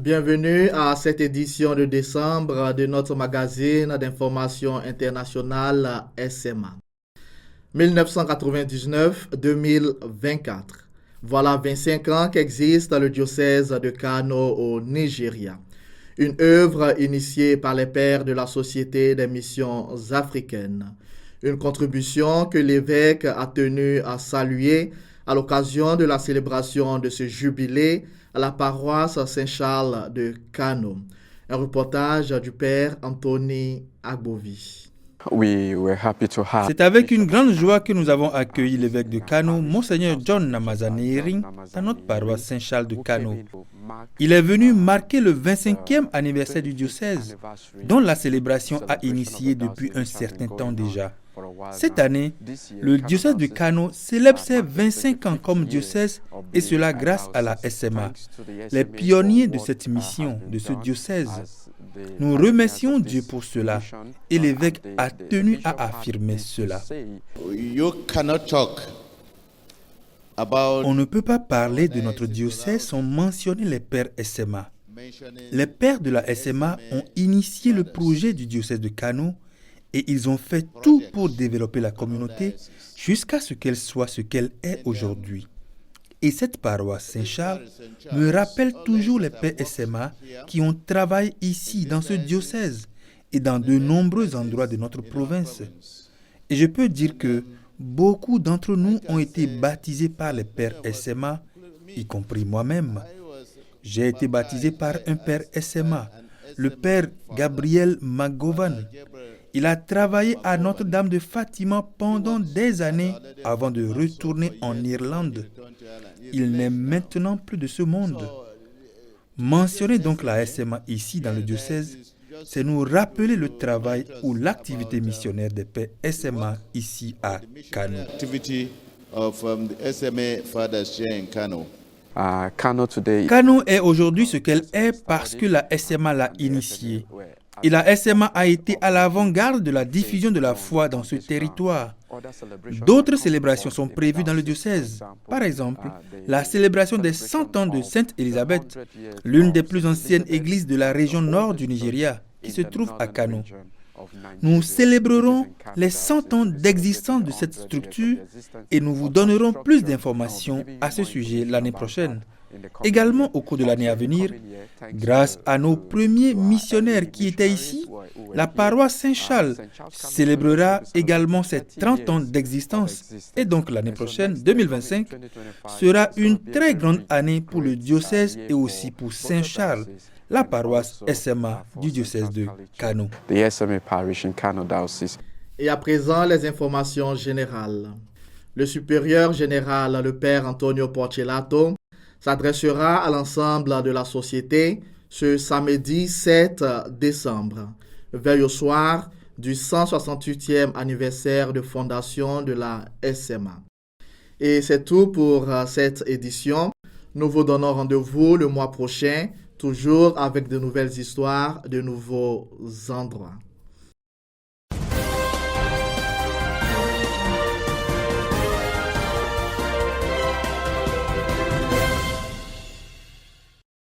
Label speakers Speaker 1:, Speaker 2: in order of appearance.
Speaker 1: Bienvenue à cette édition de décembre de notre magazine d'information internationale SMA. 1999-2024. Voilà 25 ans qu'existe le diocèse de Kano au Nigeria. Une œuvre initiée par les pères de la Société des missions africaines. Une contribution que l'évêque a tenu à saluer à l'occasion de la célébration de ce jubilé à la paroisse Saint-Charles de Kano. Un reportage du père Anthony Agbovi.
Speaker 2: C'est avec une grande joie que nous avons accueilli l'évêque de Kano, Monseigneur John Namazaneri, dans notre paroisse Saint-Charles de Kano. Il est venu marquer le 25e anniversaire du diocèse, dont la célébration a initié depuis un certain temps déjà. Cette année, le diocèse de Kano célèbre ses 25 ans comme diocèse, et cela grâce à la SMA, les pionniers de cette mission, de ce diocèse. Nous remercions Dieu pour cela, et l'évêque a tenu à affirmer cela. On ne peut pas parler de notre diocèse sans mentionner les pères SMA. Les pères de la SMA ont initié le projet du diocèse de Kano et ils ont fait tout pour développer la communauté jusqu'à ce qu'elle soit ce qu'elle est aujourd'hui. Et cette paroisse Saint-Charles me rappelle toujours les pères SMA qui ont travaillé ici, dans ce diocèse et dans de nombreux endroits de notre province. Et je peux dire que beaucoup d'entre nous ont été baptisés par les pères SMA, y compris moi-même. J'ai été baptisé par un père SMA, le père Gabriel Magovan. Il a travaillé à Notre-Dame de Fatima pendant des années avant de retourner en Irlande. Il n'est maintenant plus de ce monde. Mentionner donc la SMA ici dans le diocèse, c'est nous rappeler le travail ou l'activité missionnaire des pères SMA ici à Kano. Kano est aujourd'hui ce qu'elle est parce que la SMA l'a initiée. Et la SMA a été à l'avant-garde de la diffusion de la foi dans ce territoire. D'autres célébrations sont prévues dans le diocèse. Par exemple, la célébration des 100 ans de Sainte Élisabeth, l'une des plus anciennes églises de la région nord du Nigeria, qui se trouve à Kano. Nous célébrerons les 100 ans d'existence de cette structure et nous vous donnerons plus d'informations à ce sujet l'année prochaine. Également au cours de l'année à venir, grâce à nos premiers missionnaires qui étaient ici, la paroisse Saint-Charles célébrera également ses 30 ans d'existence. Et donc l'année prochaine, 2025, sera une très grande année pour le diocèse et aussi pour Saint-Charles, la paroisse SMA du diocèse de Kano.
Speaker 1: Et à présent, les informations générales. Le supérieur général, le père Antonio Porcellato, s'adressera à l'ensemble de la société ce samedi 7 décembre, veille au soir du 168e anniversaire de fondation de la SMA. Et c'est tout pour cette édition. Nous vous donnons rendez-vous le mois prochain, toujours avec de nouvelles histoires, de nouveaux endroits.